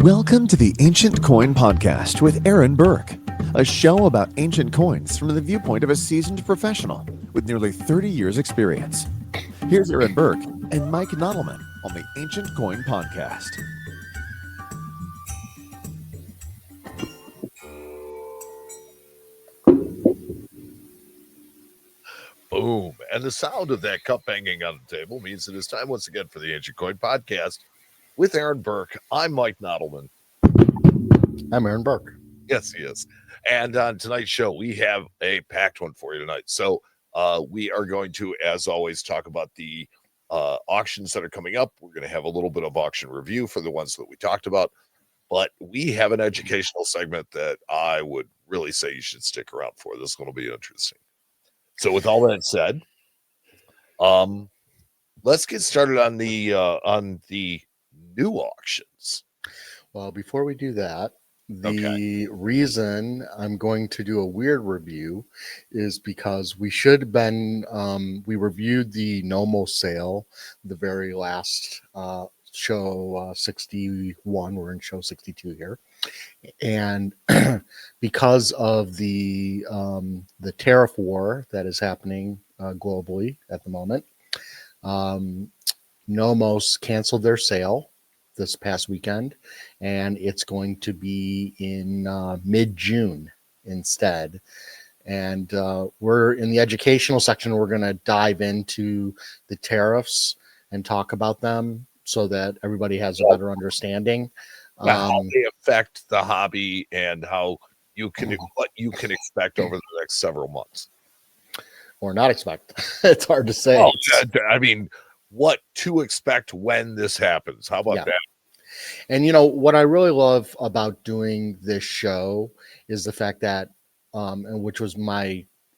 Welcome to the Ancient Coin Podcast with Aaron Berk, a show about ancient coins from the viewpoint of a seasoned professional with nearly 30 years' experience. Here's Aaron Berk and Mike Nottleman on the Ancient Coin Podcast. Boom. And the sound of that cup banging on the table means it is time once again for the Ancient Coin Podcast with Aaron Berk. I'm Mike Nottleman. I'm Aaron Berk. Yes, he is. And on tonight's show, we have a packed one for you tonight. So we are going to, as always, talk about the auctions that are coming up. We're going to have a little bit of auction review for the ones that we talked about. But we have an educational segment that I would really say you should stick around for. This is going to be interesting. So with all that said, let's get started on the new auctions. Well, before we do that, the reason I'm going to do a weird review is because we should have been, we reviewed the Nomos sale, the very last show 61. We're in show 62 here. And because of the tariff war that is happening globally at the moment, Nomos canceled their sale this past weekend, and it's going to be in mid-June instead. And we're in the educational section. We're going to dive into the tariffs and talk about them so that everybody has a better understanding. How they affect the hobby and how you can what you can expect over the next several months, or not expect. It's hard to say. Oh, I mean, what to expect when this happens? How about that? And you know what I really love about doing this show is the fact that, and which was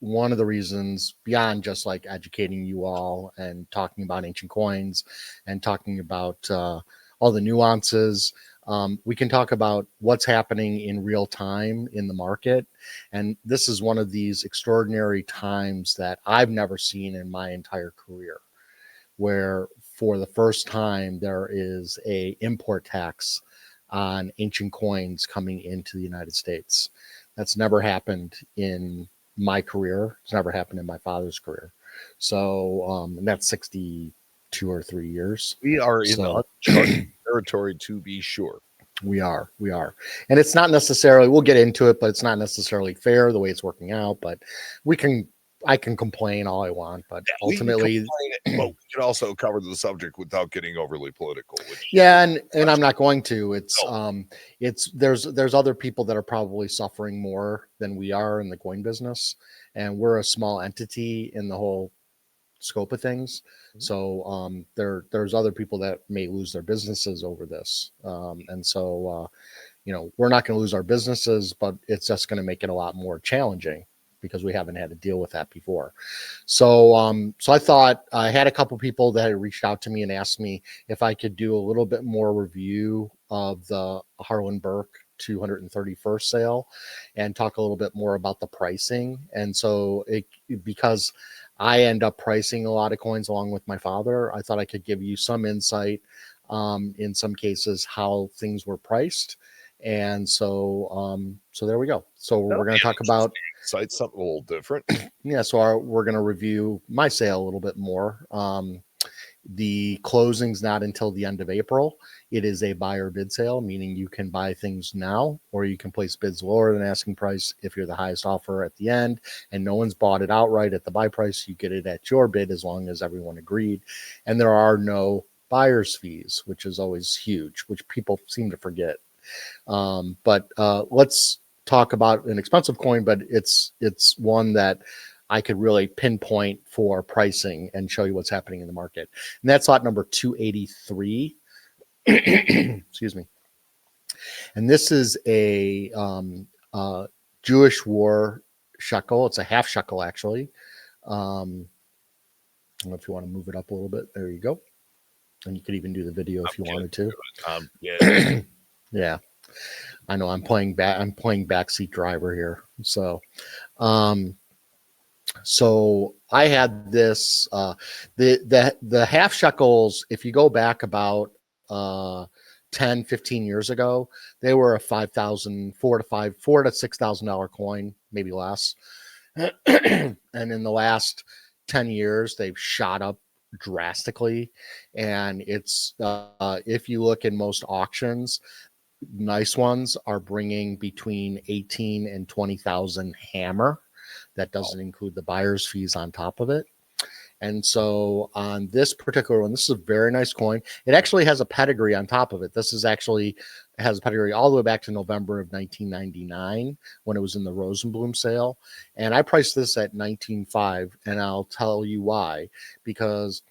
one of the reasons beyond just like educating you all and talking about ancient coins and talking about all the nuances. We can talk about what's happening in real time in the market. And this is one of these extraordinary times that I've never seen in my entire career, where for the first time there is a import tax on ancient coins coming into the United States. That's never happened in my career. It's never happened in my father's career. So, and that's 62 or 3 years. We are in the uncharted territory, to be sure. We are. And it's not necessarily, we'll get into it, but it's not necessarily fair the way it's working out, but I can complain all I want, but ultimately, but we can also cover the subject without getting overly political. And I'm not going to. It's there's other people that are probably suffering more than we are in the coin business, and we're a small entity in the whole scope of things. So there's other people that may lose their businesses over this, and so we're not going to lose our businesses, but it's just going to make it a lot more challenging because we haven't had to deal with that before. So so I thought I had a couple people that had reached out to me and asked me if I could do a little bit more review of the Harlan Berk 231st sale and talk a little bit more about the pricing. And so because I end up pricing a lot of coins along with my father, I thought I could give you some insight in some cases how things were priced. And so so there we go. So we're going to talk about something a little different. Yeah, so we're going to review my sale a little bit more. The closing's not until the end of April. It is a buyer bid sale, meaning you can buy things now, or you can place bids lower than asking price. If you're the highest offer at the end and no one's bought it outright at the buy price, you get it at your bid as long as everyone agreed. And there are no buyer's fees, which is always huge, which people seem to forget. But let's talk about an expensive coin, but it's one that I could really pinpoint for pricing and show you what's happening in the market. And that's lot number 283. Excuse me. And this is a Jewish war shekel. It's a half shekel, actually. I don't know if you want to move it up a little bit. There you go. And you could even do the video if you wanted to. Yeah. Yeah. I know I'm playing backseat driver here. So, so I had this, the half shekels, if you go back about 10, 15 years ago, they were a $4,000 to $6,000 coin, maybe less. And in the last 10 years, they've shot up drastically. And it's if you look in most auctions, nice ones are bringing between 18 and 20,000 hammer. That doesn't include the buyer's fees on top of it. And so on this particular one, this is a very nice coin. It actually has a pedigree on top of it. This is actually has a pedigree all the way back to November of 1999 when it was in the Rosenblum sale. And I priced this at 19.5, and I'll tell you why. Because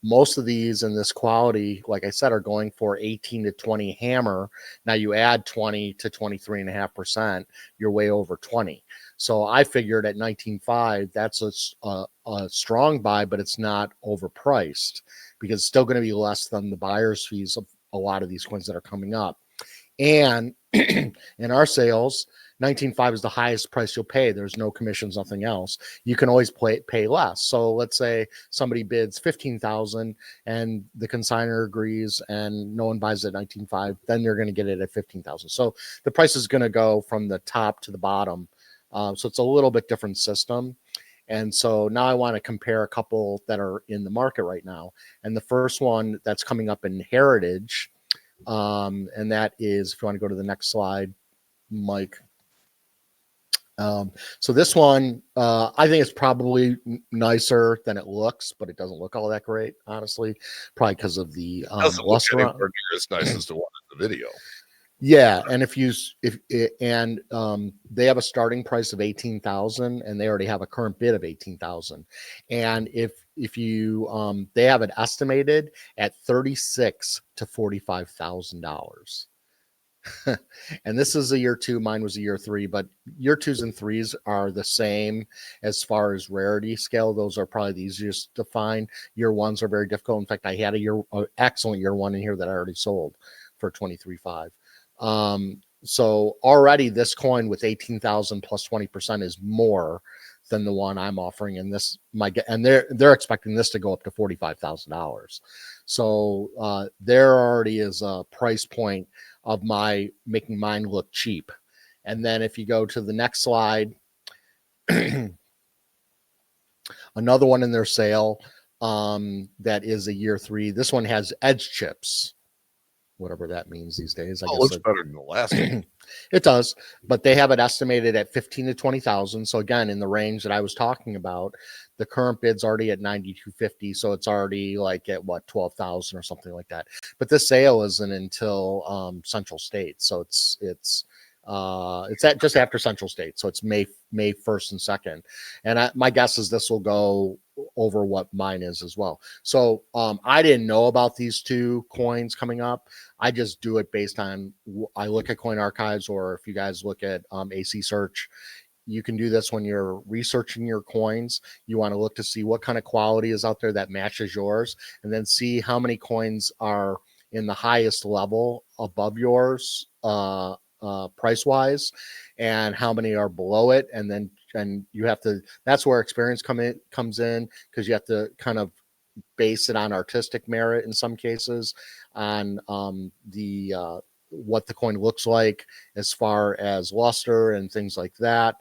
most of these in this quality, like I said, are going for 18 to 20 hammer. Now you add 20 to 23.5%, you're way over 20. So I figured at 19.5, that's a strong buy, but it's not overpriced because it's still going to be less than the buyer's fees of a lot of these coins that are coming up. And in our sales, 19.5 is the highest price you'll pay. There's no commissions, nothing else. You can always pay less. So let's say somebody bids 15,000 and the consignor agrees and no one buys it at 19.5, then you're going to get it at 15,000. So the price is going to go from the top to the bottom. So it's a little bit different system. And so now I want to compare a couple that are in the market right now. And the first one that's coming up in Heritage, and that is, if you want to go to the next slide, Mike. So this one, I think it's probably nicer than it looks, but it doesn't look all that great, honestly, probably because of the luster. Doesn't look anywhere near as nice as the one in the video. Yeah, and they have a starting price of 18,000, and they already have a current bid of 18,000. And if you they have it estimated at $36,000 to $45,000. And this is a year 2. Mine was a year 3, but year 2s and 3s are the same as far as rarity scale. Those are probably the easiest to find. Year 1s are very difficult. In fact, I had an excellent year 1 in here that I already sold for 23.5. So already this coin with 18,000 plus 20% is more than the one I'm offering. And they're expecting this to go up to $45,000. So there already is a price point of making mine look cheap. And then if you go to the next slide, another one in their sale that is a year 3. This one has edge chips, whatever that means these days. I guess it looks better than the last one. It does, but they have it estimated at 15 to 20,000. So again, in the range that I was talking about, the current bid's already at 9,250. So it's already like at 12,000 or something like that. But this sale isn't until Central State. So it's at just after Central State. So it's May 1st and 2nd. And my guess is this will go over what mine is as well. So I didn't know about these two coins coming up. I just do it based on, I look at Coin Archives, or if you guys look at AC Search, you can do this when you're researching your coins. You want to look to see what kind of quality is out there that matches yours, and then see how many coins are in the highest level above yours price wise, and how many are below it. And you have to, that's where experience comes in, because you have to kind of base it on artistic merit in some cases, on what the coin looks like as far as luster and things like that.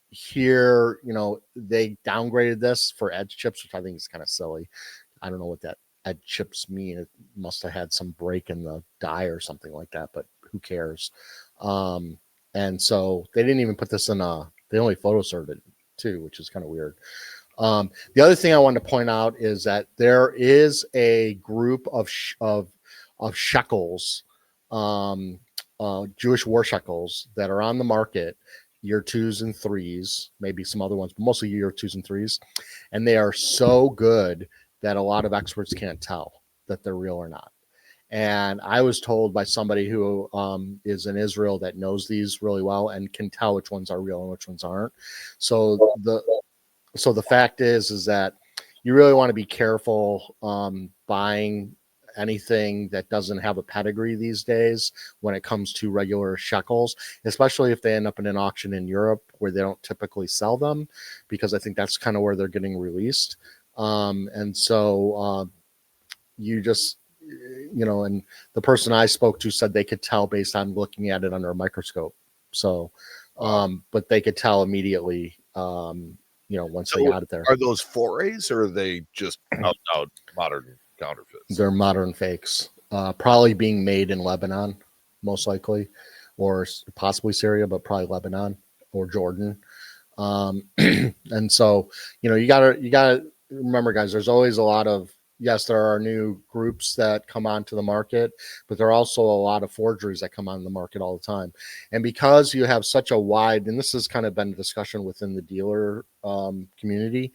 Here, they downgraded this for edge chips, which I think is kind of silly. I don't know what that edge chips mean. It must have had some break in the die or something like that, but who cares? And so they didn't even put this in they only photo served it too, which is kind of weird. The other thing I wanted to point out is that there is a group of shekels, Jewish war shekels, that are on the market, year 2s and 3s, maybe some other ones, but mostly year 2s and 3s. And they are so good that a lot of experts can't tell that they're real or not. And I was told by somebody who is in Israel that knows these really well and can tell which ones are real and which ones aren't. So the fact is that you really want to be careful buying anything that doesn't have a pedigree these days when it comes to regular shekels, especially if they end up in an auction in Europe where they don't typically sell them, because I think that's kind of where they're getting released. And so you just and the person I spoke to said they could tell based on looking at it under a microscope. So, but they could tell immediately, once they got it there. Are those forays, or are they just out modern counterfeits? They're modern fakes, probably being made in Lebanon, most likely, or possibly Syria, but probably Lebanon or Jordan. And so, you gotta remember, guys, there's always a lot of, yes, there are new groups that come onto the market, but there are also a lot of forgeries that come on the market all the time. And because you have such a wide, and this has kind of been a discussion within the dealer community,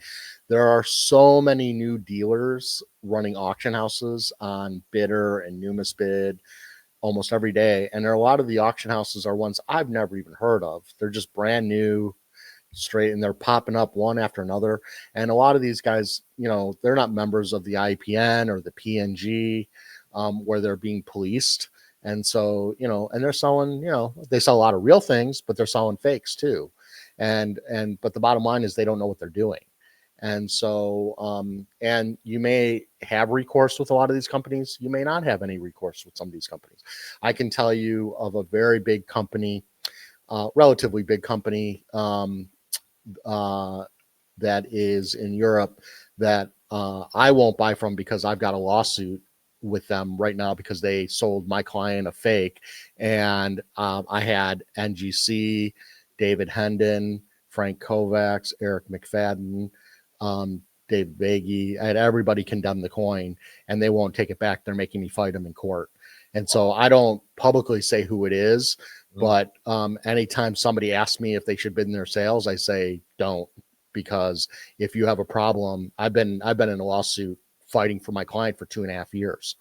there are so many new dealers running auction houses on Bidder and Nomos Bid almost every day. And there are a lot of the auction houses are ones I've never even heard of. They're just brand new, straight, and they're popping up one after another. And a lot of these guys, they're not members of the IPN or the PNG, where they're being policed. And so, and they're selling, they sell a lot of real things, but they're selling fakes too. But the bottom line is they don't know what they're doing. And so, and you may have recourse with a lot of these companies. You may not have any recourse with some of these companies. I can tell you of a very big company, relatively big company, that is in Europe that I won't buy from because I've got a lawsuit with them right now because they sold my client a fake. And I had NGC, David Hendon, Frank Kovacs, Eric McFadden, Dave Baggy. I had everybody condemn the coin, and they won't take it back. They're making me fight them in court. And so I don't publicly say who it is, but anytime somebody asks me if they should bid in their sales, I say don't, because if you have a problem, I've been in a lawsuit fighting for my client for 2.5 years,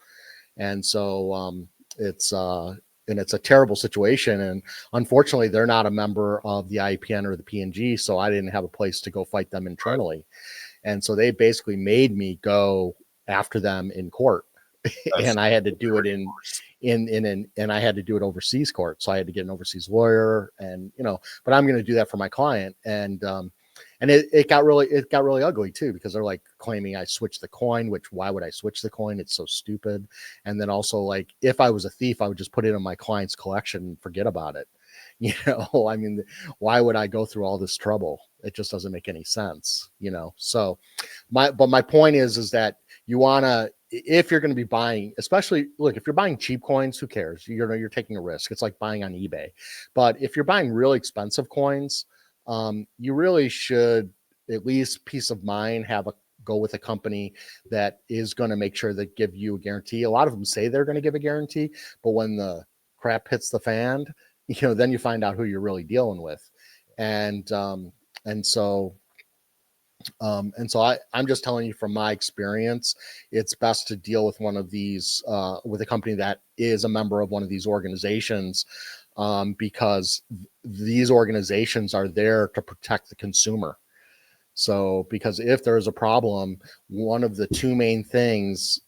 and so it's a terrible situation. And unfortunately, they're not a member of the IPN or the PNG, so I didn't have a place to go fight them internally, and so they basically made me go after them in court. And I had to do it and I had to do it overseas court. So I had to get an overseas lawyer, and but I'm going to do that for my client. And it got really ugly too, because they're like claiming I switched the coin, which why would I switch the coin? It's so stupid. And then also, like, if I was a thief, I would just put it in my client's collection and forget about it. I mean, why would I go through all this trouble? It just doesn't make any sense, So my point is that you want to, if you're going to be buying, especially, look, if you're buying cheap coins, who cares? You're taking a risk. It's like buying on eBay. But if you're buying really expensive coins, you really should, at least peace of mind, go with a company that is going to make sure that give you a guarantee. A lot of them say they're going to give a guarantee, but when the crap hits the fan, then you find out who you're really dealing with. And so I'm just telling you from my experience, it's best to deal with one of these, with a company that is a member of one of these organizations, because these organizations are there to protect the consumer. So, because if there is a problem, one of the two main things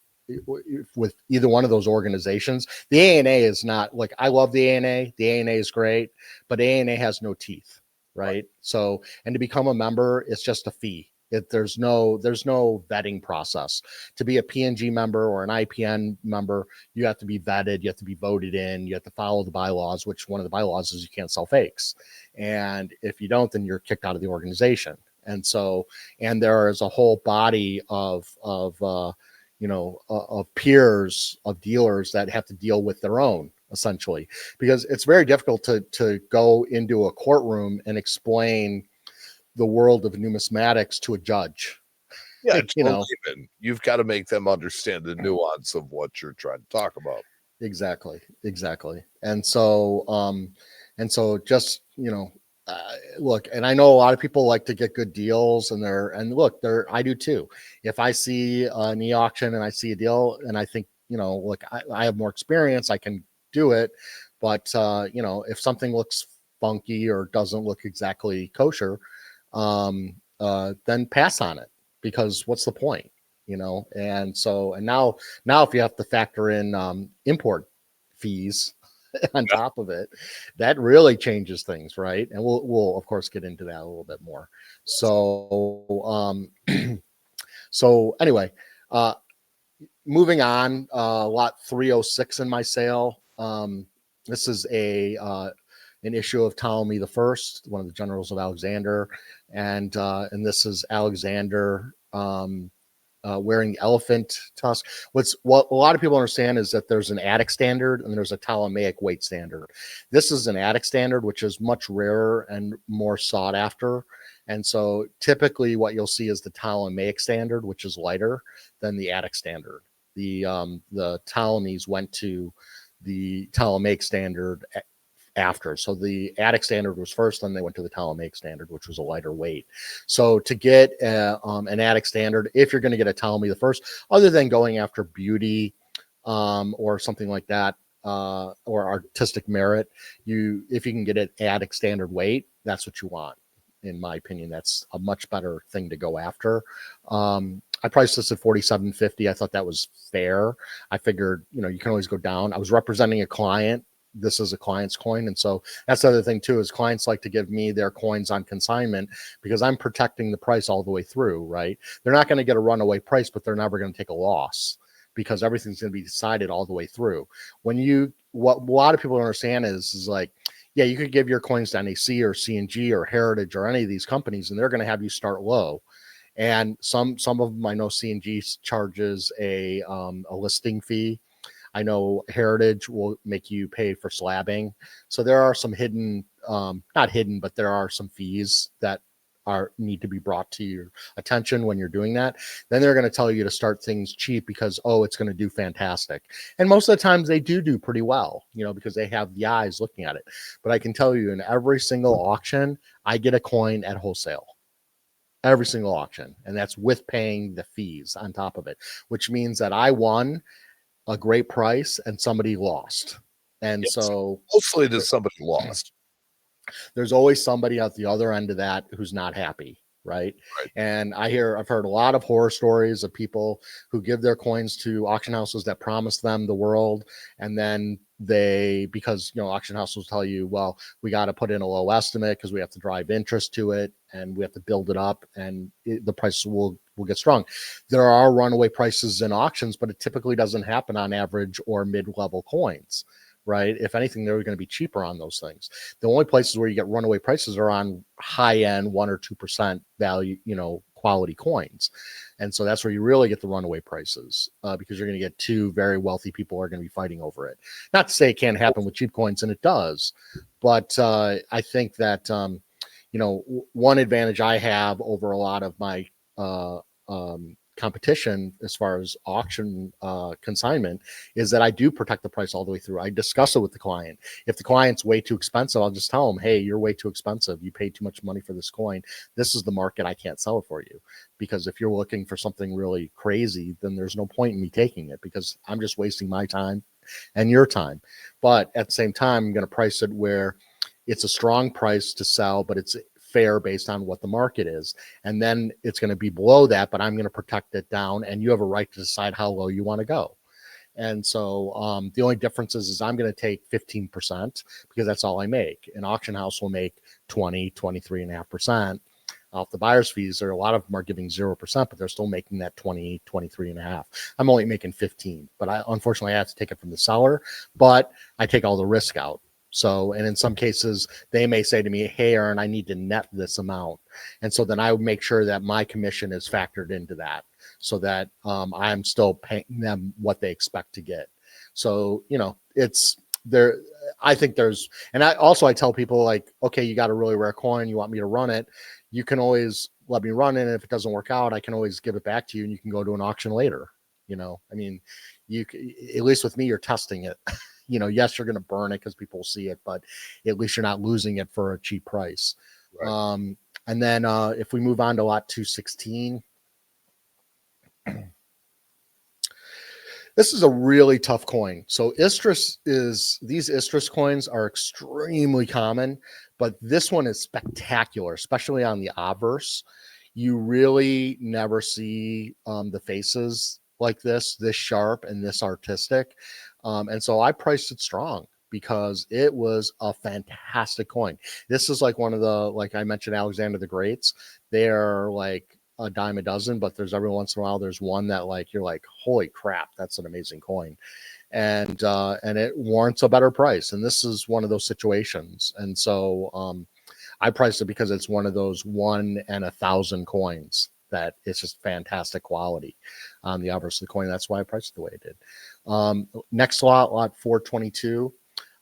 with either one of those organizations, the ANA is not, like, I love the ANA. The ANA is great, but ANA has no teeth, right? So, and to become a member, it's just a fee. There's no vetting process. To be a PNG member or an IPN member, you have to be vetted, you have to be voted in, you have to follow the bylaws, which one of the bylaws is you can't sell fakes. And if you don't, then you're kicked out of the organization. And so, and there is a whole body of peers, of dealers that have to deal with their own, essentially, because it's very difficult to go into a courtroom and explain the world of numismatics to a judge. Yeah, you've got to make them understand the nuance of what you're trying to talk about. Exactly. And so just, look, and I know a lot of people like to get good deals, and I do too. If I see an e-auction and I see a deal and I think, look, I have more experience, I can do it. But, if something looks funky or doesn't look exactly kosher, then pass on it, because what's the point, And so, and now if you have to factor in import fees on top of it, that really changes things, right? And we'll of course get into that a little bit more. So so anyway, moving on, lot 306 in my sale. This is an issue of Ptolemy I, one of the generals of Alexander, and this is Alexander wearing the elephant tusk. What a lot of people understand is that there's an Attic standard and there's a Ptolemaic weight standard. This is an Attic standard, which is much rarer and more sought after. And so typically what you'll see is the Ptolemaic standard, which is lighter than the Attic standard. The Ptolemies went to the Ptolemaic standard after. So the Attic standard was first, then they went to the Ptolemaic standard, which was a lighter weight. So to get an Attic standard, if you're going to get a Ptolemy I, other than going after beauty or something like that, or artistic merit, if you can get an Attic standard weight, that's what you want. In my opinion, that's a much better thing to go after. I priced this at $47.50. I thought that was fair. I figured, you can always go down. I was representing a client. This is a client's coin. And so that's the other thing too, is clients like to give me their coins on consignment because I'm protecting the price all the way through, right? They're not going to get a runaway price, but they're never going to take a loss because everything's going to be decided all the way through. What a lot of people don't understand is like, yeah, you could give your coins to NAC or C&G or Heritage or any of these companies, and they're going to have you start low. And some of them, I know C&G charges a listing fee. I know Heritage will make you pay for slabbing. So there are some hidden, not hidden, but there are some fees that need to be brought to your attention when you're doing that. Then they're going to tell you to start things cheap because, it's going to do fantastic. And most of the times they do pretty well, because they have the eyes looking at it. But I can tell you in every single auction, I get a coin at wholesale. Every single auction. And that's with paying the fees on top of it, which means that I won a great price and somebody lost. And yes. So hopefully there's somebody lost. There's always somebody at the other end of that who's not happy. Right. And I've heard a lot of horror stories of people who give their coins to auction houses that promise them the world. And then because auction houses will tell you, well, we got to put in a low estimate because we have to drive interest to it and we have to build it up and the price will get strong. There are runaway prices in auctions, but it typically doesn't happen on average or mid-level coins. Right. If anything, they're going to be cheaper on those things. The only places where you get runaway prices are on high end 1 or 2% value, quality coins. And so that's where you really get the runaway prices because you're going to get two very wealthy people are going to be fighting over it. Not to say it can't happen with cheap coins, and it does. But I think that, one advantage I have over a lot of my competition as far as auction consignment is that I do protect the price all the way through. I discuss it with the client. If the client's way too expensive, I'll just tell them, hey, you're way too expensive. You paid too much money for this coin. This is the market. I can't sell it for you. Because if you're looking for something really crazy, then there's no point in me taking it because I'm just wasting my time and your time. But at the same time, I'm going to price it where it's a strong price to sell, but it's fair based on what the market is. And then it's going to be below that, but I'm going to protect it down and you have a right to decide how low you want to go. And so the only difference is I'm going to take 15% because that's all I make. An auction house will make 23.5%. Off the buyer's fees. A lot of them are giving 0%, but they're still making that 23.5. I'm only making 15, but unfortunately I have to take it from the seller, but I take all the risk out. So, and in some cases they may say to me, hey, Aaron, I need to net this amount. And so then I would make sure that my commission is factored into that so that I'm still paying them what they expect to get. So, it's there. I think there's, and I tell people like, okay, you got a really rare coin. You want me to run it. You can always let me run it. And if it doesn't work out, I can always give it back to you and you can go to an auction later. I mean, at least with me, you're testing it. Yes, you're going to burn it because people see it, but at least you're not losing it for a cheap price. Right. And then if we move on to lot 216, this is a really tough coin. So these Istrus coins are extremely common, but this one is spectacular, especially on the obverse. You really never see the faces like this sharp and this artistic. And so I priced it strong because it was a fantastic coin. This is like one of the, like I mentioned, Alexander the Great's. They're like a dime a dozen, but there's every once in a while there's one that like you're like, holy crap, that's an amazing coin, and it warrants a better price. And this is one of those situations. And so I priced it because it's one of those 1 in 1,000 coins that it's just fantastic quality on the obverse of the coin. That's why I priced it the way I did. Next lot 422.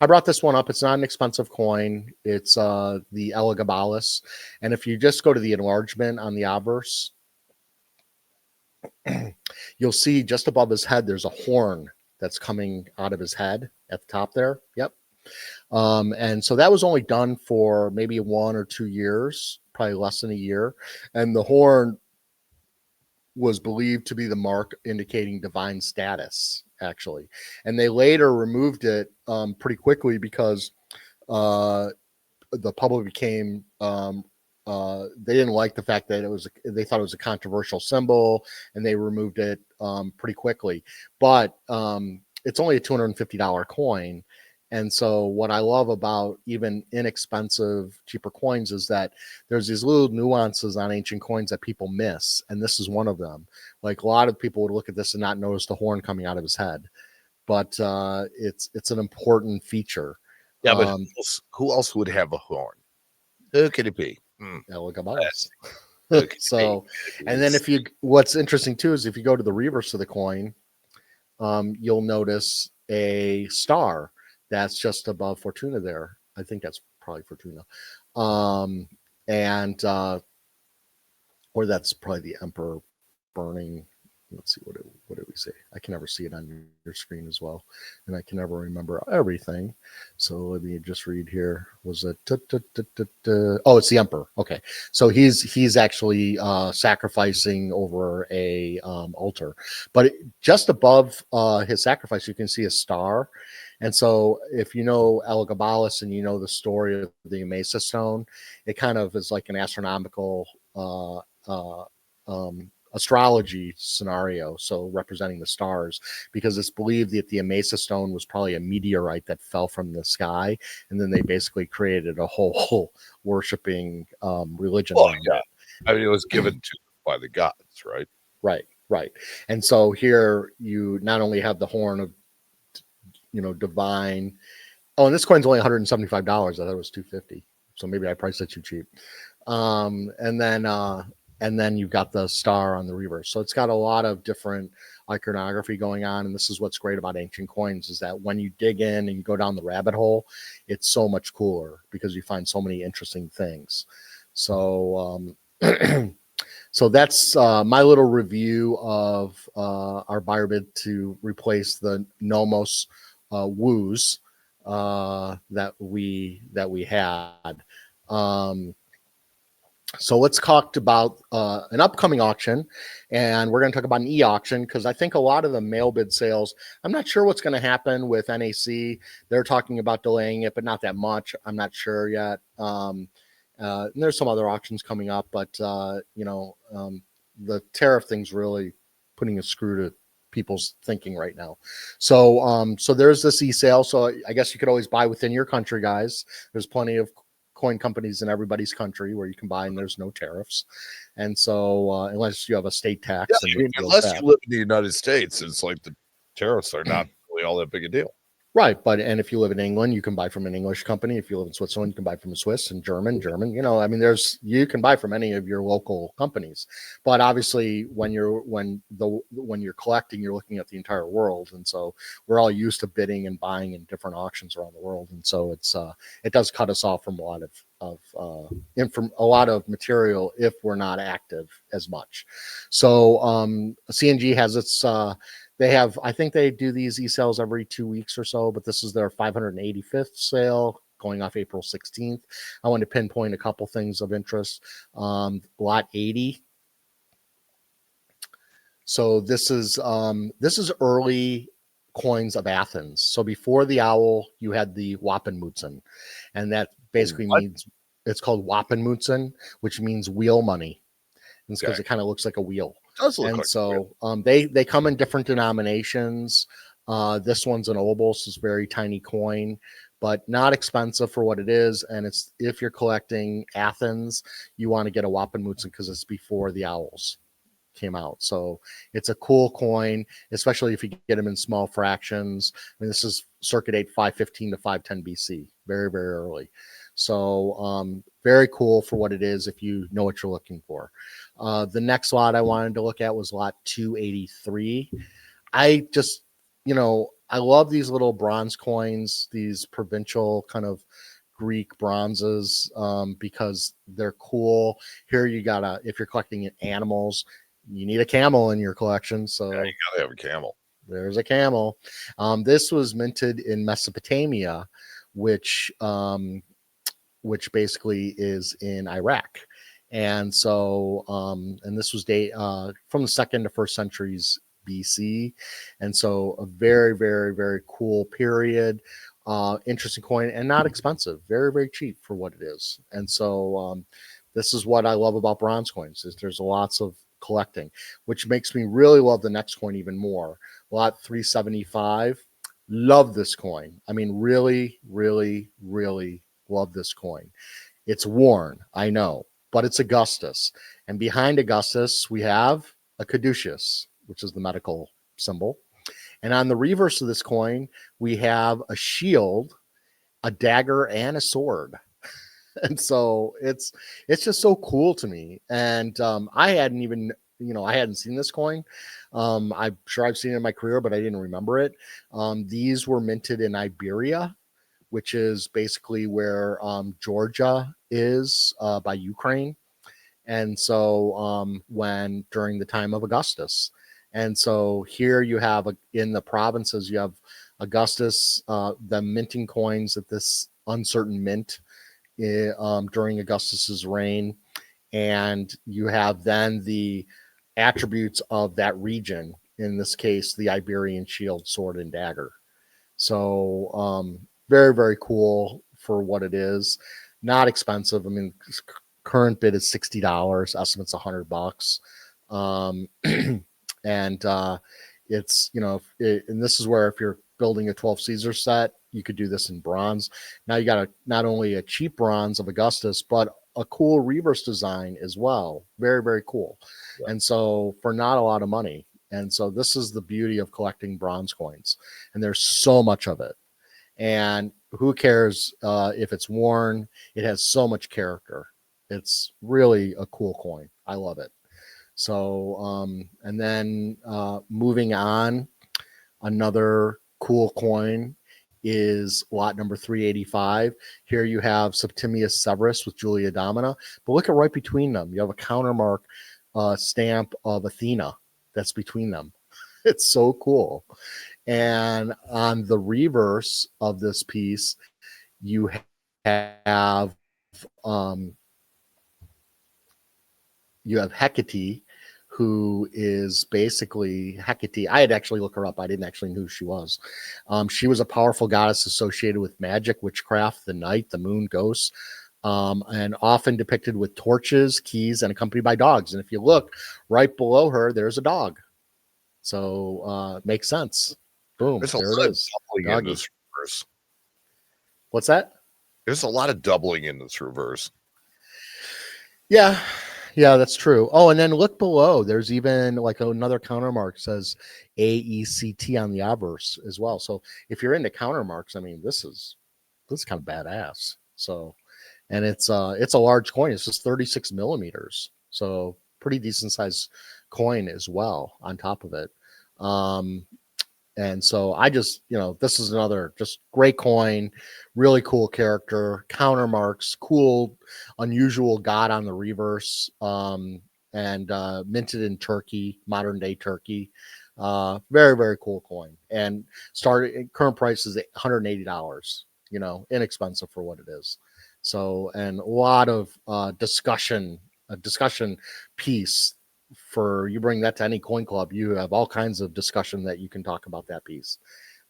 I brought this one up. It's not an expensive coin. It's the Elagabalus. And if you just go to the enlargement on the obverse, you'll see just above his head, there's a horn that's coming out of his head at the top there. Yep. And so that was only done for maybe 1 or 2 years, probably less than a year. And the horn was believed to be the mark indicating divine status, actually. And they later removed it pretty quickly because the public became they didn't like the fact that they thought it was a controversial symbol, and they removed it pretty quickly. But it's only a $250 coin. And so what I love about even inexpensive, cheaper coins is that there's these little nuances on ancient coins that people miss. And this is one of them. Like a lot of people would look at this and not notice the horn coming out of his head. But it's an important feature. Yeah, but who else would have a horn? Who could it be? Elagabalus. So, and then what's interesting too is if you go to the reverse of the coin, you'll notice a star that's just above Fortuna there. I think that's probably Fortuna. Or that's probably the Emperor burning. Let's see, what did we say? I can never see it on your screen as well. And I can never remember everything. So let me just read here. Was it? Oh, it's the Emperor. Okay. So he's actually sacrificing over a altar. But just above his sacrifice, you can see a star. And so if you know Elagabalus and you know the story of the Mesa stone, it kind of is like an astronomical astrology scenario, so representing the stars, because it's believed that the Mesa stone was probably a meteorite that fell from the sky, and then they basically created a whole worshiping religion around it. I mean, it was given to by the gods, right? Right. And so here you not only have the horn of divine. Oh, and this coin's only $175. I thought it was $250, so maybe I priced it too cheap. And then you've got the star on the reverse. So it's got a lot of different iconography going on. And this is what's great about ancient coins, is that when you dig in and you go down the rabbit hole, it's so much cooler because you find so many interesting things. So, so that's my little review of our buyer bid to replace the Nomos woos that we had. So let's talk about an upcoming auction, and we're going to talk about an e-auction because I think a lot of the mail bid sales, I'm not sure what's going to happen with NAC. They're talking about delaying it, but not that much. I'm not sure yet. And there's some other auctions coming up, but the tariff thing's really putting a screw to people's thinking right now. So so there's this e-sale. So I guess you could always buy within your country, guys. There's plenty of coin companies in everybody's country where you can buy and there's no tariffs. And so unless you have a state tax, unless you live in the United States, it's like the tariffs are not really all that big a deal. Right. And if you live in England, you can buy from an English company. If you live in Switzerland, you can buy from a Swiss, and German, I mean, you can buy from any of your local companies, but obviously when you're collecting, you're looking at the entire world. And so we're all used to bidding and buying in different auctions around the world. And so it does cut us off from a lot of material if we're not active as much. So CNG has its, I think they do these e-sales every 2 weeks or so, but this is their 585th sale going off April 16th. I want to pinpoint a couple things of interest. Lot 80. So this is early coins of Athens. So before the owl, you had the Wappenmünzen, and that basically means it's called Wappenmünzen, which means wheel money. And it's because it kind of looks like a wheel. Does look and like so they come in different denominations. This one's an obol, it's a very tiny coin, but not expensive for what it is. And it's, if you're collecting Athens, you want to get a Wappenmünzen because it's before the owls came out. So it's a cool coin, especially if you get them in small fractions. I mean, this is circa date 515 to 510 BC, very, very early. So very cool for what it is if you know what you're looking for. The next lot I wanted to look at was lot 283. I just, I love these little bronze coins, these provincial kind of Greek bronzes, because they're cool. Here you gotta, if you're collecting animals, you need a camel in your collection. So yeah, you gotta have a camel. There's a camel. This was minted in Mesopotamia, which basically is in Iraq. And so, and this was from the 2nd to 1st centuries BC. And so a very, very, very cool period, interesting coin and not expensive, very, very cheap for what it is. And so this is what I love about bronze coins, is there's lots of collecting, which makes me really love the next coin even more. Lot 375. Love this coin. I mean, really, really, really love this coin. It's worn, I know, but it's Augustus. And behind Augustus, we have a Caduceus, which is the medical symbol. And on the reverse of this coin, we have a shield, a dagger, and a sword. And so it's just so cool to me. And I hadn't even, I hadn't seen this coin. I'm sure I've seen it in my career, but I didn't remember it. These were minted in Iberia, which is basically where Georgia is by Ukraine. And so during the time of Augustus. And so here you have, in the provinces, you have Augustus, the minting coins at this uncertain mint during Augustus's reign. And you have then the attributes of that region, in this case, the Iberian shield, sword, and dagger. So very, very cool for what it is. Not expensive. I mean, current bid is $60, estimates $100. And it's, and this is where, if you're building a 12 Caesar set, you could do this in bronze. Now you got not only a cheap bronze of Augustus, but a cool reverse design as well. Very, very cool. Yeah. And so for not a lot of money. And so this is the beauty of collecting bronze coins. And there's so much of it. And who cares if it's worn? It has so much character. It's really a cool coin. I love it. So, and then moving on, another cool coin is lot number 385. Here you have Septimius Severus with Julia Domina, but look at right between them. You have a countermark stamp of Athena that's between them. It's so cool. And on the reverse of this piece, you have Hecate, who is basically Hecate. I had to actually look her up. I didn't actually know who she was. She was a powerful goddess associated with magic, witchcraft, the night, the moon, ghosts, and often depicted with torches, keys, and accompanied by dogs. And if you look right below her, there's a dog. So makes sense. Boom. There's there it is. In this reverse. What's that? There's a lot of doubling in this reverse. Yeah, that's true. Oh, and then look below. There's even like another countermark says AECT on the obverse as well. So if you're into countermarks, I mean, this is kind of badass. So, and it's a large coin. It's just 36 millimeters. So pretty decent size coin as well on top of it. And so I just, this is another just great coin, really cool character, countermarks, cool, unusual god on the reverse, and minted in Turkey, modern day Turkey. Very, very cool coin. And current price is $180, inexpensive for what it is. So, and a lot of a discussion piece. For you bring that to any coin club, you have all kinds of discussion that you can talk about that piece,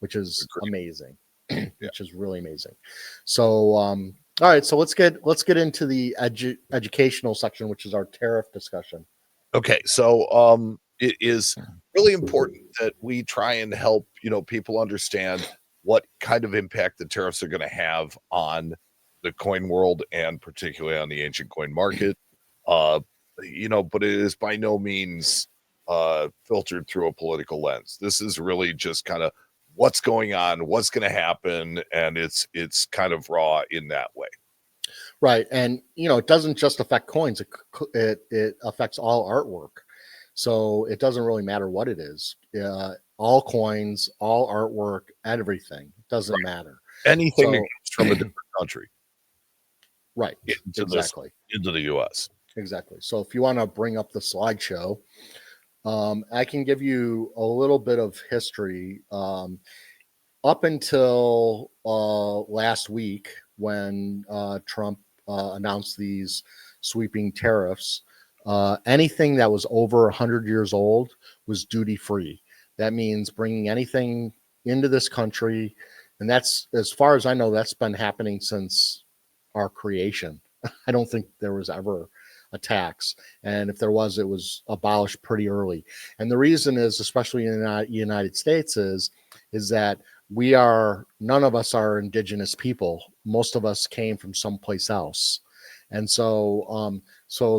which is amazing. Yeah. Which is really amazing. So all right, so let's get into the educational section, which is our tariff discussion. Okay, so it is really important that we try and help, people understand what kind of impact the tariffs are going to have on the coin world and particularly on the ancient coin market. But it is by no means filtered through a political lens. This is really just kind of what's going on, what's going to happen, and it's kind of raw in that way. Right. And, it doesn't just affect coins. It affects all artwork. So it doesn't really matter what it is. All coins, all artwork, everything. Doesn't matter. Anything that comes from a different country. Right. Exactly. Into the U.S. Exactly. So if you want to bring up the slideshow, I can give you a little bit of history. Up until last week, when Trump announced these sweeping tariffs, anything that was over 100 years old was duty free. That means bringing anything into this country, and that's, as far as I know, that's been happening since our creation. I don't think there was ever a tax, and if there was, it was abolished pretty early. And the reason is, especially in the United States, is that none of us are indigenous people. Most of us came from someplace else. And so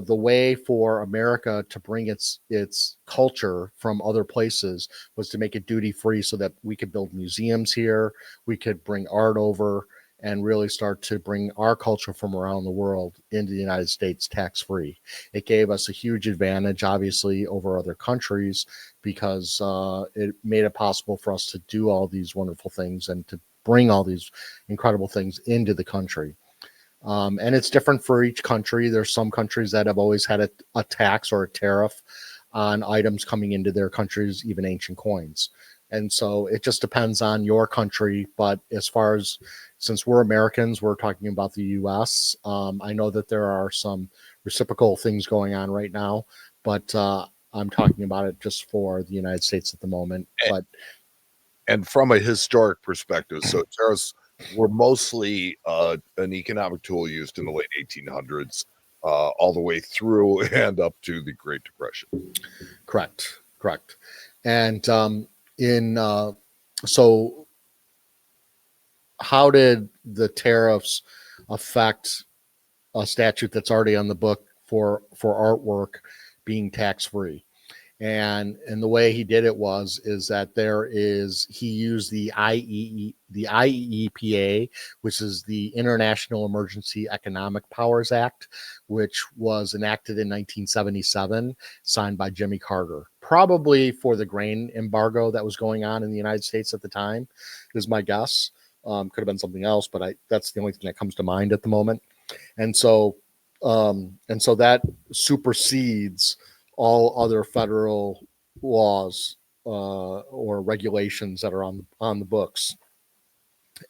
the way for America to bring its culture from other places was to make it duty free, so that we could build museums here, we could bring art over, and really start to bring our culture from around the world into the United States tax free. It gave us a huge advantage, obviously, over other countries, because it made it possible for us to do all these wonderful things and to bring all these incredible things into the country. And it's different for each country. There's some countries that have always had a tax or a tariff on items coming into their countries, even ancient coins. And so it just depends on your country. But since we're Americans, we're talking about the U.S. I know that there are some reciprocal things going on right now, but I'm talking about it just for the United States at the moment. And from a historic perspective, so tariffs were mostly an economic tool used in the late 1800s, all the way through and up to the Great Depression. Correct. And so how did the tariffs affect a statute that's already on the book for artwork being tax free? And the way he did it is that he used the IEEPA, which is the International Emergency Economic Powers Act, which was enacted in 1977, signed by Jimmy Carter, probably for the grain embargo that was going on in the United States at the time, is my guess. Could have been something else, but that's the only thing that comes to mind at the moment. And so that supersedes all other federal laws or regulations that are on the books.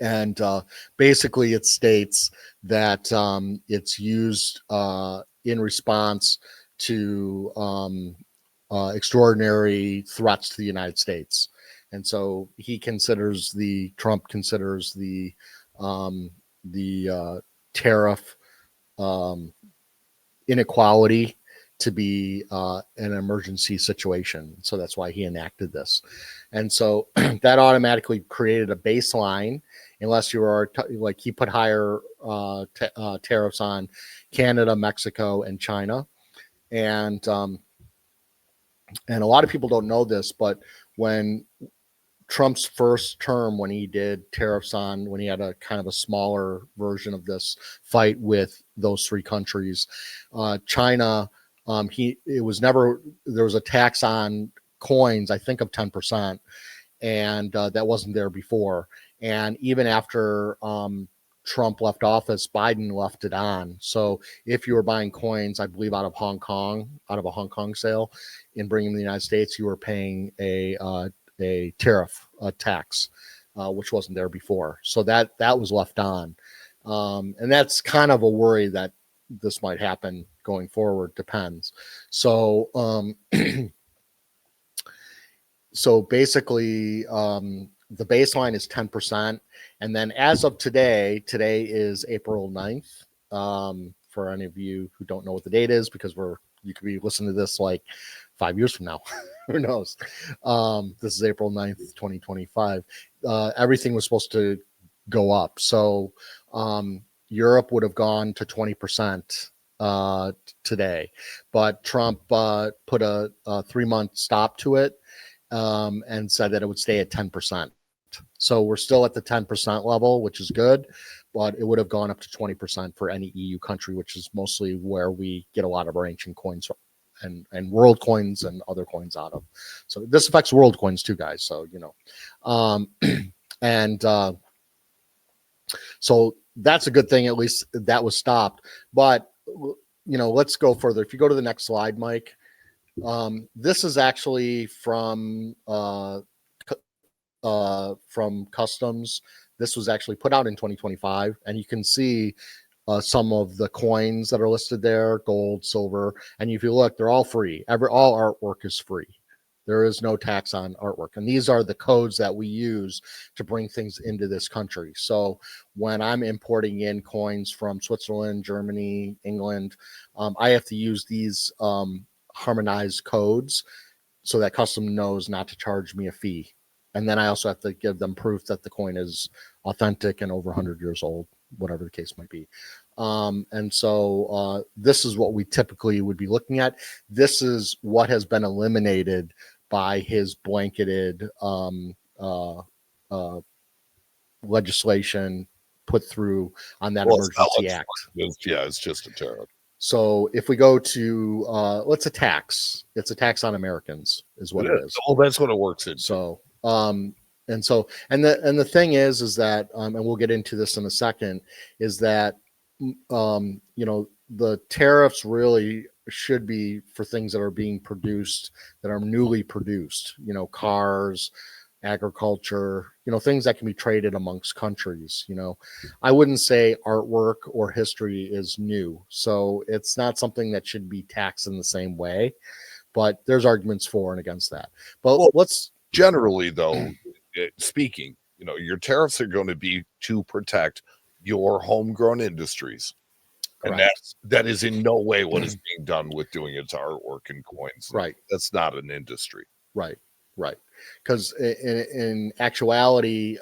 And basically it states that it's used in response to extraordinary threats to the United States. And so Trump considers the tariff inequality to be an emergency situation. So that's why he enacted this. And so that automatically created a baseline, unless you are like he put higher tariffs on Canada, Mexico, and China. And a lot of people don't know this, but when Trump's first term, when he did tariffs when he had a kind of a smaller version of this fight with those three countries, China, there was a tax on coins, I think, of 10%, and that wasn't there before. And even after Trump left office, Biden left it on. So if you were buying coins, I believe out of a Hong Kong sale, and bringing them to the United States, you were paying a tariff, a tax, which wasn't there before. So that was left on. And that's kind of a worry that this might happen going forward. Depends. So basically, the baseline is 10%. And then as of today is April 9th. For any of you who don't know what the date is, because you could be listening to this like 5 years from now. Who knows? This is April 9th, 2025. Everything was supposed to go up. So Europe would have gone to 20% today, but Trump put a 3-month stop to it and said that it would stay at 10%. So we're still at the 10% level, which is good, but it would have gone up to 20% for any EU country, which is mostly where we get a lot of our ancient coins and world coins and other coins out of. So this affects world coins too, guys. So, so that's a good thing. At least that was stopped. But, let's go further. If you go to the next slide, Mike, this is actually from customs. This was actually put out in 2025, and you can see some of the coins that are listed there: gold, silver, and if you look, they're all free. All artwork is free. There is no tax on artwork, and these are the codes that we use to bring things into this country. So when I'm importing in coins from Switzerland, Germany, England, I have to use these harmonized codes so that custom knows not to charge me a fee. And then I also have to give them proof that the coin is authentic and over 100 years old, whatever the case might be. And so this is what we typically would be looking at. This is what has been eliminated by his blanketed legislation put through on that Emergency Act. It's just a tariff. So if we go to it's a tax. It's a tax on Americans is what it is. Well, that's what it works in. So and the thing is that and we'll get into this in a second, is that the tariffs really should be for things that are being produced, that are newly produced, cars, agriculture, things that can be traded amongst countries. I wouldn't say artwork or history is new, so it's not something that should be taxed in the same way, but there's arguments for and against that. But let's generally, though, speaking, your tariffs are going to be to protect your homegrown industries. And that is in no way what is being done with doing its artwork and coins. Right. That's not an industry. Right. Because in actuality,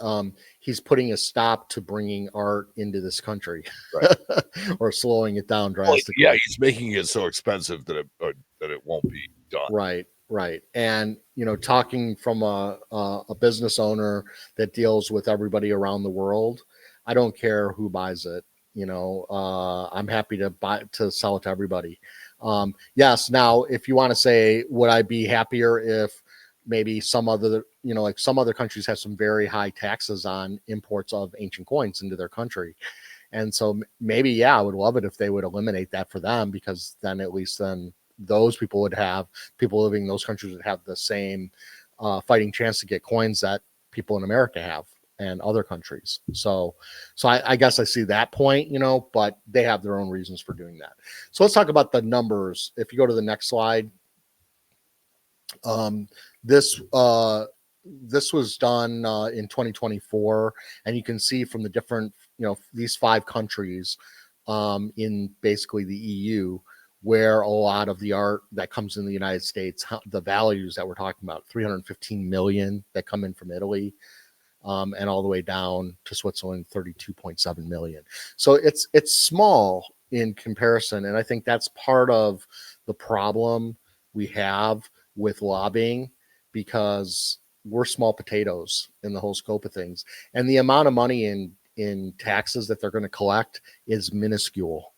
he's putting a stop to bringing art into this country, right? Or slowing it down drastically. Well, he's making it so expensive that it won't be done. Right. And talking from a business owner that deals with everybody around the world, I don't care who buys it. I'm happy to sell it to everybody. Yes. Now, if you want to say, would I be happier if maybe some other countries have some very high taxes on imports of ancient coins into their country. And so maybe, I would love it if they would eliminate that for them, because then at least those people living in those countries would have the same fighting chance to get coins that people in America have and other countries. So I guess I see that point, but they have their own reasons for doing that. So let's talk about the numbers. If you go to the next slide, this was done in 2024, and you can see from the different, these 5 countries in basically the EU, where a lot of the art that comes in the United States, the values that we're talking about, 315 million that come in from Italy, and all the way down to Switzerland, 32.7 million. So it's small in comparison, and I think that's part of the problem we have with lobbying, because we're small potatoes in the whole scope of things, and the amount of money in taxes that they're going to collect is minuscule,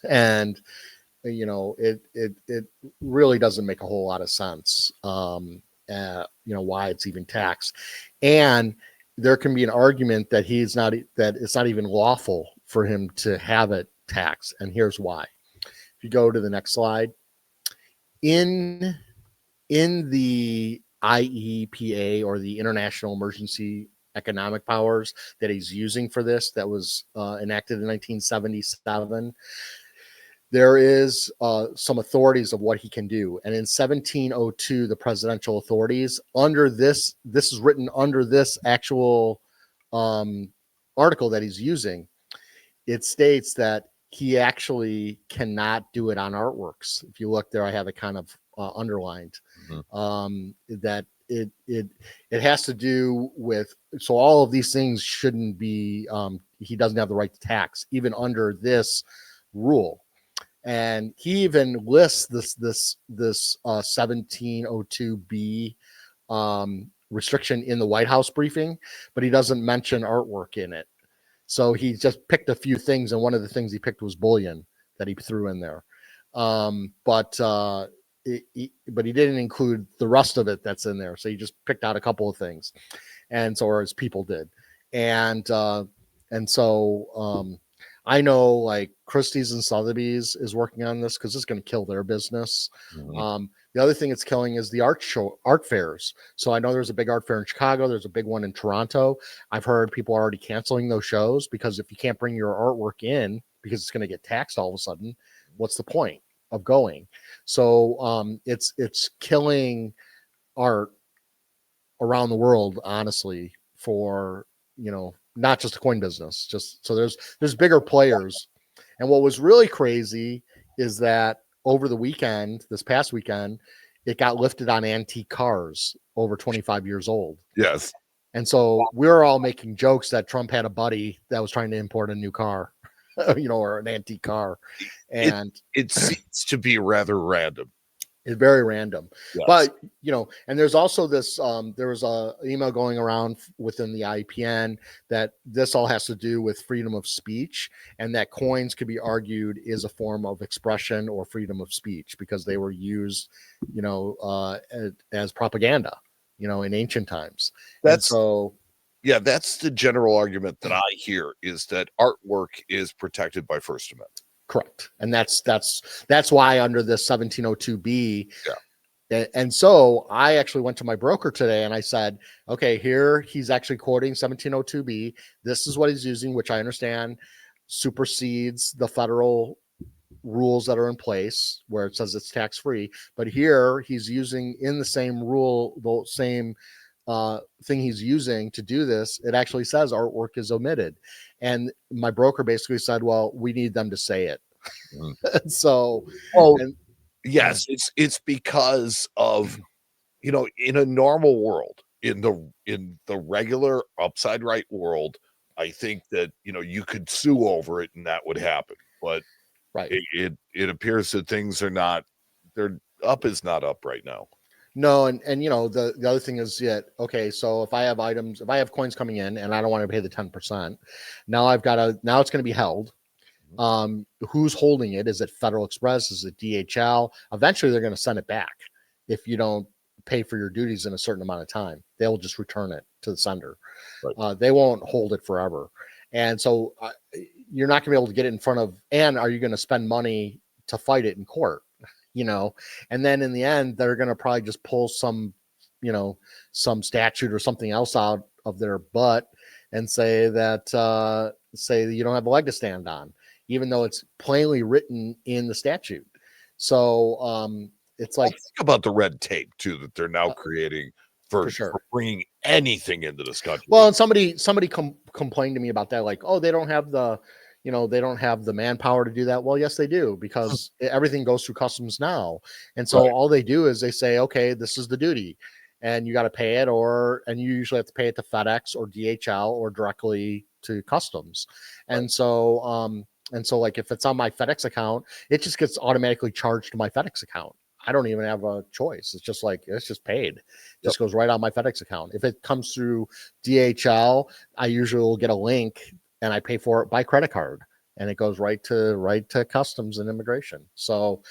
and it really doesn't make a whole lot of sense. Why it's even taxed, and there can be an argument that that it's not even lawful for him to have it taxed, and here's why. If you go to the next slide, in the IEPA, or the International Emergency Economic Powers that he's using for this, that was enacted in 1977, there is some authorities of what he can do. And in 1702, the presidential authorities, under this is written under this actual article that he's using, it states that he actually cannot do it on artworks. If you look there, I have it kind of underlined. Mhm. That it has to do with, so all of these things shouldn't be, he doesn't have the right to tax even under this rule. And he even lists this 1702b restriction in the White House briefing, but he doesn't mention artwork in it. So he just picked a few things, and one of the things he picked was bullion that he threw in there. But he didn't include the rest of it that's in there. So he just picked out a couple of things, and so, or his people did, and so I know like Christie's and Sotheby's is working on this because it's going to kill their business. Mhm. The other thing it's killing is the art fairs. So I know there's a big art fair in Chicago. There's a big one in Toronto. I've heard people are already canceling those shows because if you can't bring your artwork in because it's going to get taxed all of a sudden, what's the point of going? So it's killing art around the world, honestly, for, not just the coin business, just so there's bigger players. And what was really crazy is that over the weekend, this past weekend, it got lifted on antique cars over 25 years old. Yes. And so we're all making jokes that Trump had a buddy that was trying to import a new car, or an antique car. And it seems to be rather random. It's very random. Yes. But, and there's also this, there was a email going around within the IPN that this all has to do with freedom of speech, and that coins could be argued is a form of expression or freedom of speech because they were used, as propaganda, in ancient times. That's the general argument that I hear, is that artwork is protected by First Amendment. Correct. And that's why under this 1702b. Yeah. And so I actually went to my broker today and I said, okay, here he's actually quoting 1702b. This is what he's using, which I understand supersedes the federal rules that are in place where it says it's tax free. But here he's using in the same rule, the same thing he's using to do this. It actually says artwork is omitted. And my broker basically said, well, we need them to say it. So, yes, it's because of, in a normal world, in the regular upside right world, I think that, you could sue over it and that would happen. But right, it appears that things are not, they're up is not up right now. No, and the other thing is okay, so if I have coins coming in and I don't want to pay the 10%, now it's going to be held. Who's holding it? Is it Federal Express? Is it DHL? Eventually they're going to send it back if you don't pay for your duties in a certain amount of time. They'll just return it to the sender. Right. They won't hold it forever. And so you're not going to be able to get it in front of, and are you going to spend money to fight it in court? And then in the end, they're going to probably just pull some statute or something else out of their butt and say that, you don't have a leg to stand on, even though it's plainly written in the statute. So it's like, think about the red tape too, that they're now creating for bringing anything into this country. Well, and somebody complained to me about that. Like, oh, they don't have the manpower to do that. Well, yes, they do, because everything goes through customs now. And so all they do is they say, okay, this is the duty and you got to pay it, and you usually have to pay it to FedEx or DHL or directly to customs. And so, like if it's on my FedEx account, it just gets automatically charged to my FedEx account. I don't even have a choice. It's just like, it's just paid. It just goes right on my FedEx account. If it comes through DHL, I usually will get a link and I pay for it by credit card, and it goes right to customs and immigration. So,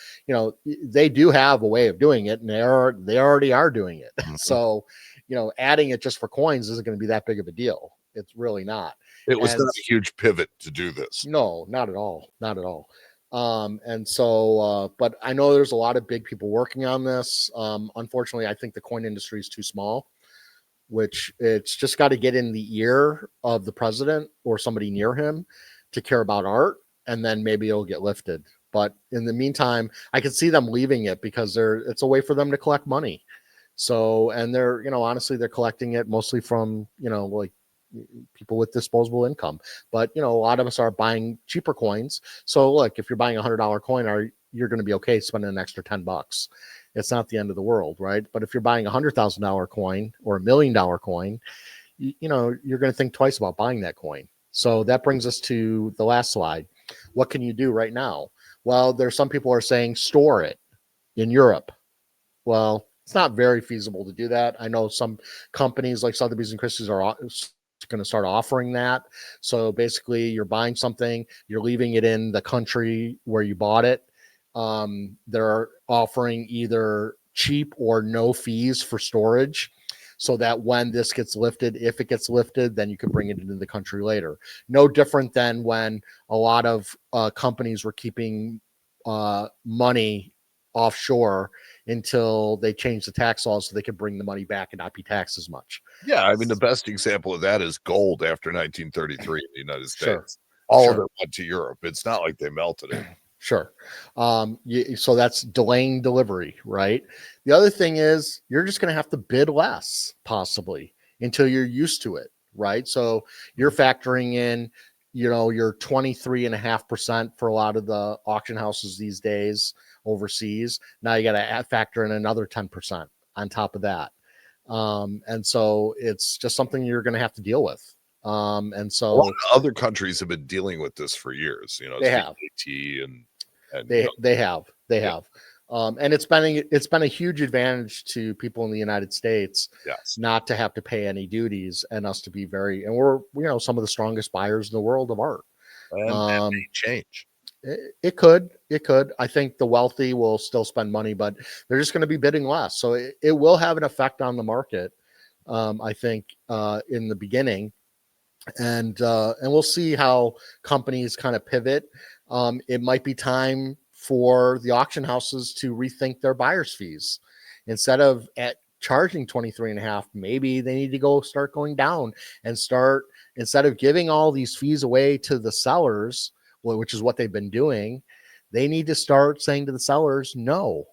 they do have a way of doing it, and they already are doing it. Mm-hmm. So, adding it just for coins isn't going to be that big of a deal. It's really not. It was not a huge pivot to do this. No, not at all. Not at all. And so, but I know there's a lot of big people working on this. Unfortunately, I think the coin industry is too small, which it's just got to get in the ear of the president or somebody near him to care about art, and then maybe it'll get lifted. But in the meantime, I can see them leaving it because it's a way for them to collect money. So, and they're, honestly, they're collecting it mostly from, like people with disposable income. But, a lot of us are buying cheaper coins. So look, if you're buying $100 coin, you're going to be okay spending an extra $10. it's not the end of the world, right? But if you're buying $100,000 coin or $1 million coin, you know, you're going to think twice about buying that coin. So that brings us to the last slide. What can you do right now? Well, there's some people are saying store it in Europe. Well, it's not very feasible to do that. I know some companies like Sotheby's and Christie's are going to start offering that. So basically, you're buying something, you're leaving it in the country where you bought it. They're offering either cheap or no fees for storage, so that when this gets lifted, if it gets lifted, then you can bring it into the country later. No different than when a lot of companies were keeping money offshore until they changed the tax laws so they could bring the money back and not be taxed as much. Yeah, I mean, the best example of that is gold after 1933 in the United States. Sure. All of it went to Europe. It's not like they melted it. Sure. So that's delaying delivery, right? The other thing is you're just going to have to bid less, possibly, until you're used to it, right? So you're factoring in, you know, your 23.5% for a lot of the auction houses these days overseas. Now you got to factor in another 10% on top of that. And so it's just something you're going to have to deal with. And so a lot of other countries have been dealing with this for years. You know, they have. And they have. And it's been a huge advantage to people in the United States, yes, not to have to pay any duties, and us to be and we're, you know, some of the strongest buyers in the world of art. And that may change. It could. I think the wealthy will still spend money, but they're just going to be bidding less. So it will have an effect on the market, I think, in the beginning. And we'll see how companies kind of pivot. It might be time for the auction houses to rethink their buyer's fees. Instead of charging 23.5, maybe they need to start going down and instead of giving all these fees away to the sellers, which is what they've been doing, they need to start saying to the sellers, no,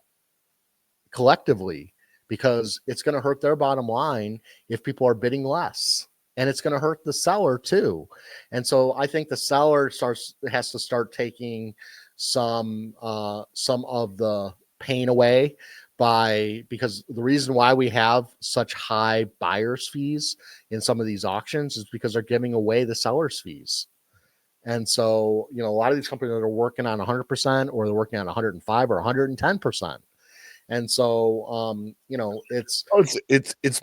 collectively, because it's going to hurt their bottom line if people are bidding less. And it's going to hurt the seller too. And so I think the seller has to start taking some of the pain away because the reason why we have such high buyer's fees in some of these auctions is because they're giving away the seller's fees. And so, you know, a lot of these companies that are working on 100% or they're working on 105 or 110%. And so, you know, it's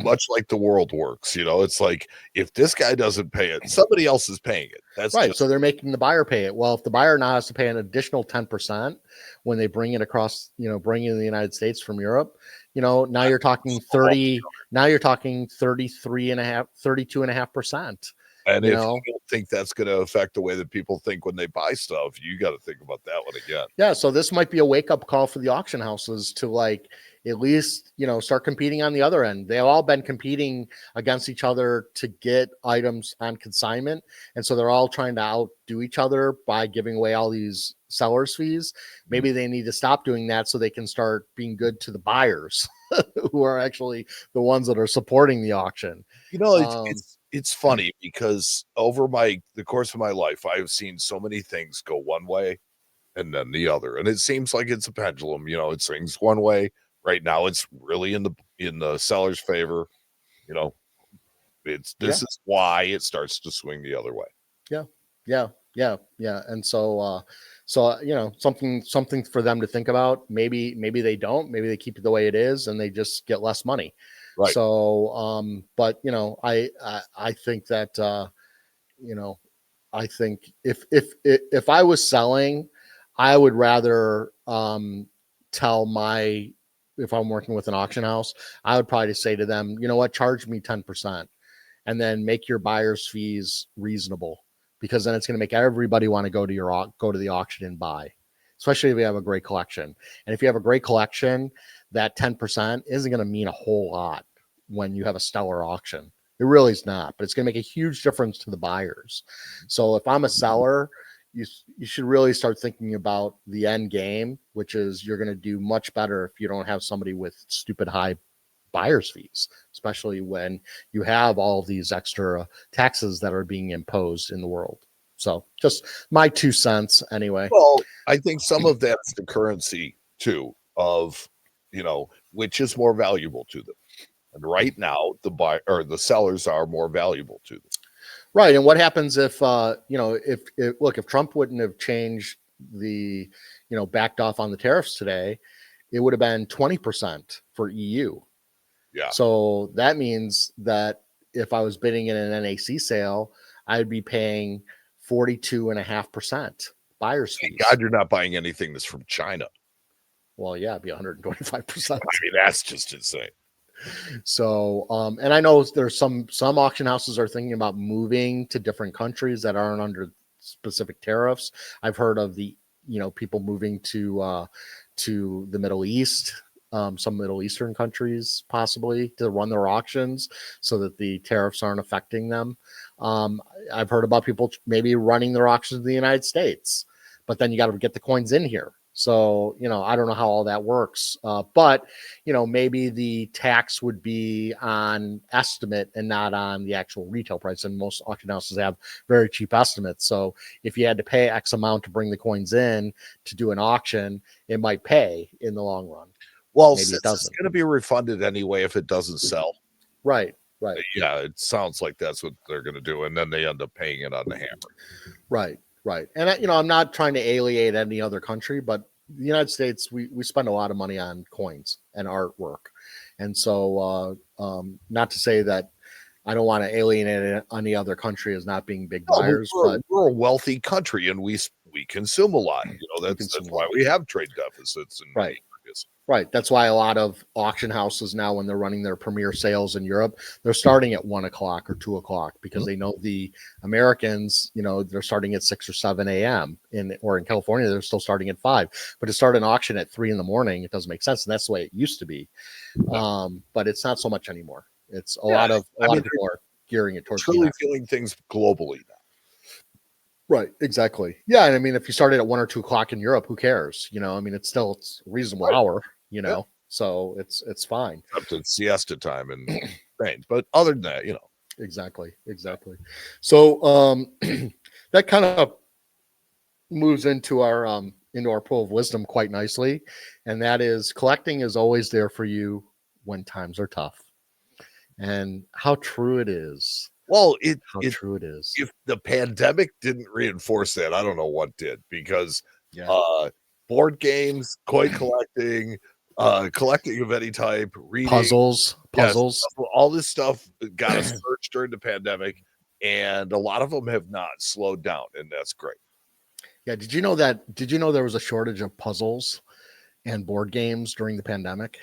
much like the world works. You know, it's like if this guy doesn't pay it, somebody else is paying it. That's right. So they're making the buyer pay it. Well, if the buyer now has to pay an additional 10% when they bring it across, you know, bring it in the United States from Europe, you know, now you're talking 30. Now you're talking 32.5%. And if you don't think that's going to affect the way that people think when they buy stuff, you got to think about that one again. Yeah. So this might be a wake-up call for the auction houses to, like, at least, you know, start competing on the other end. They've all been competing against each other to get items on consignment. And so they're all trying to outdo each other by giving away all these sellers fees. Maybe they need to stop doing that so they can start being good to the buyers who are actually the ones that are supporting the auction. You know, it's funny because over the course of my life, I've seen so many things go one way and then the other. And it seems like it's a pendulum, you know, it swings one way. Right now it's really in the seller's favor. You know, this is why it starts to swing the other way. Yeah. And so you know, something for them to think about. Maybe they don't. Maybe they keep it the way it is and they just get less money. Right. So, but you know, I think that you know, I think if I was selling, I would rather if I'm working with an auction house, I would probably say to them, you know what, charge me 10% and then make your buyer's fees reasonable, because then it's going to make everybody want to go to the auction and buy, especially if you have a great collection. And if you have a great collection, that 10% isn't going to mean a whole lot when you have a stellar auction. It really is not, but it's going to make a huge difference to the buyers. So if I'm a seller, you should really start thinking about the end game, which is you're going to do much better if you don't have somebody with stupid high buyer's fees, especially when you have all these extra taxes that are being imposed in the world. So just my 2 cents anyway. Well, I think some of that's the currency too of which is more valuable to them. And right now, the sellers are more valuable to them. Right. And what happens if if Trump wouldn't have changed backed off on the tariffs today, it would have been 20% for EU. Yeah. So that means that if I was bidding in an NAC sale, I'd be paying 42.5% buyer's fees. Thank God you're not buying anything that's from China. Well, yeah, it'd be 125%. I mean, that's just insane. So, and I know there's some auction houses are thinking about moving to different countries that aren't under specific tariffs. I've heard of people moving to the Middle East, some Middle Eastern countries possibly to run their auctions so that the tariffs aren't affecting them. I've heard about people maybe running their auctions in the United States, but then you got to get the coins in here. So, I don't know how all that works, but, maybe the tax would be on estimate and not on the actual retail price. And most auction houses have very cheap estimates. So if you had to pay X amount to bring the coins in to do an auction, it might pay in the long run. Well, maybe it doesn't. It's going to be refunded anyway if it doesn't sell. Right. Yeah, it sounds like that's what they're going to do. And then they end up paying it on the hammer. Right. And, I'm not trying to alienate any other country, but the United States, we spend a lot of money on coins and artwork. And so not to say that I don't want to alienate any other country as not being big buyers, but we're a wealthy country and we consume a lot. That's why we have trade deficits. And right. Right. That's why a lot of auction houses now, when they're running their premier sales in Europe, they're starting at 1 o'clock or 2 o'clock because they know the Americans, they're starting at 6 or 7 a.m. or in California, they're still starting at 5. But to start an auction at 3 a.m, it doesn't make sense. And that's the way it used to be. But it's not so much anymore. It's a lot of people are gearing it towards truly feeling things globally now. Right, exactly. Yeah, and I mean, if you started at 1 or 2 o'clock in Europe, who cares? It's a reasonable hour. So it's fine. Up to siesta time and Spain, but other than that, Exactly. So that kind of moves into our pool of wisdom quite nicely, and that is collecting is always there for you when times are tough, and how true it is. Well, true it is. If the pandemic didn't reinforce that, I don't know what did, because board games, coin collecting, collecting of any type, reading, puzzles, all this stuff got a surge during the pandemic, and a lot of them have not slowed down, and that's great. Yeah, did you know there was a shortage of puzzles and board games during the pandemic?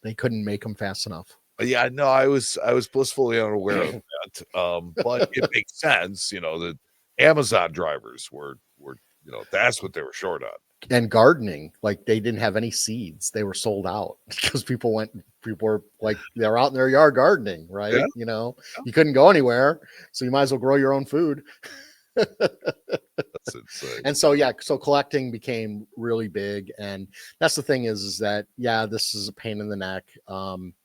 They couldn't make them fast enough. Yeah, no, I was blissfully unaware of that. But it makes sense, the Amazon drivers were that's what they were short on. And gardening, like they didn't have any seeds. They were sold out because people were like, they're out in their yard gardening, right? Yeah. You couldn't go anywhere, so you might as well grow your own food. That's insane. And so so collecting became really big, and that's the thing is that this is a pain in the neck,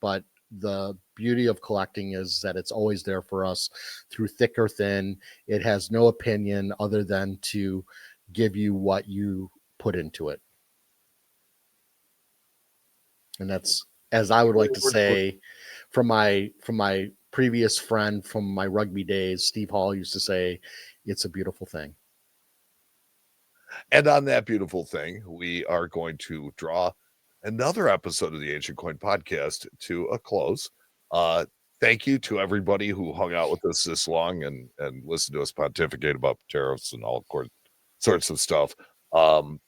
but the beauty of collecting is that it's always there for us through thick or thin. It has no opinion other than to give you what you put into it. And that's, as I would like to say, from my previous friend from my rugby days, Steve Hall used to say, it's a beautiful thing. And on that beautiful thing, we are going to draw another episode of the Ancient Coin Podcast to a close. Thank you to everybody who hung out with us this long and listened to us pontificate about tariffs and all sorts of stuff.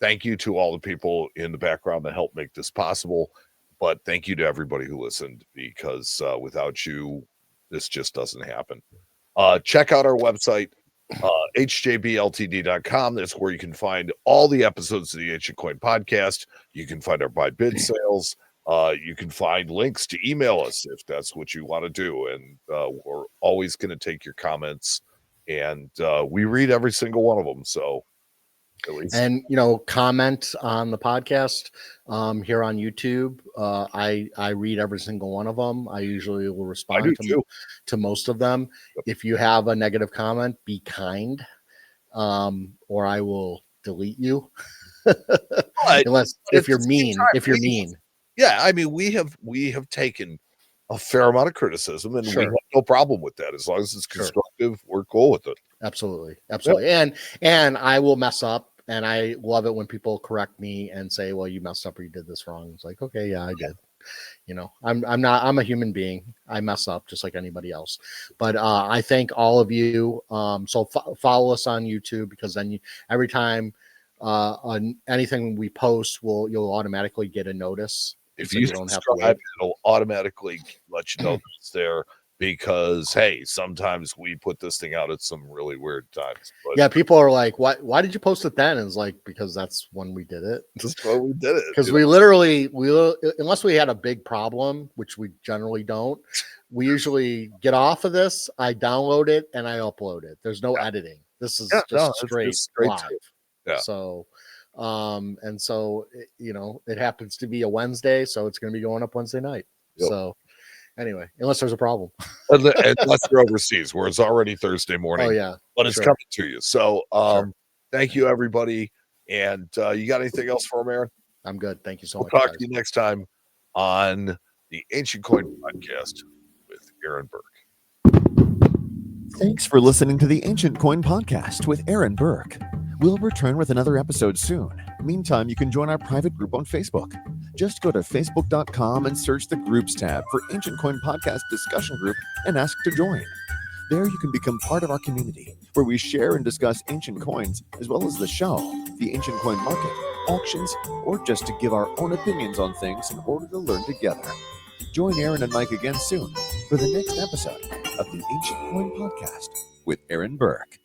Thank you to all the people in the background that helped make this possible. But thank you to everybody who listened, because without you, this just doesn't happen. Check out our website, hjbltd.com. That's where you can find all the episodes of the Ancient Coin Podcast. You can find our buy bid sales. You can find links to email us if that's what you want to do. And we're always going to take your comments, and we read every single one of them. So at least. And, comment on the podcast here on YouTube. I read every single one of them. I usually will respond to most of them. Yep. If you have a negative comment, be kind, or I will delete you. Unless if you're mean. Yeah, I mean, we have taken a fair amount of criticism, and we have no problem with that as long as it's constructive. We're cool with it. Absolutely. And I will mess up, and I love it when people correct me and say, "Well, you messed up, or you did this wrong." It's like, okay, yeah, I did. I'm a human being. I mess up just like anybody else. But I thank all of you. So follow us on YouTube, because then every time on anything we post, you'll automatically get a notice. If you don't have to wait. It'll automatically let you know that it's there, because hey, sometimes we put this thing out at some really weird times. But yeah, people are like, why did you post it then? And it's like, because that's when we did it. That's why we did it. Because we literally, unless we had a big problem, which we generally don't, we usually get off of this, I download it, and I upload it. There's no editing. This is just straight live. Yeah. So and so it happens to be a Wednesday, so it's going to be going up Wednesday night. Yep. So anyway, unless there's a problem, unless you're overseas where it's already Thursday morning. Oh yeah, but it's coming to you. So thank you, everybody. And you got anything else for me, Aaron? I'm good. Thank you so much. We'll talk to you next time on the Ancient Coin Podcast with Aaron Berk. Thanks for listening to the Ancient Coin Podcast with Aaron Berk. We'll return with another episode soon. Meantime, you can join our private group on Facebook. Just go to facebook.com and search the Groups tab for Ancient Coin Podcast Discussion Group and ask to join. There you can become part of our community, where we share and discuss ancient coins, as well as the show, the ancient coin market, auctions, or just to give our own opinions on things in order to learn together. Join Aaron and Mike again soon for the next episode of the Ancient Coin Podcast with Aaron Berk.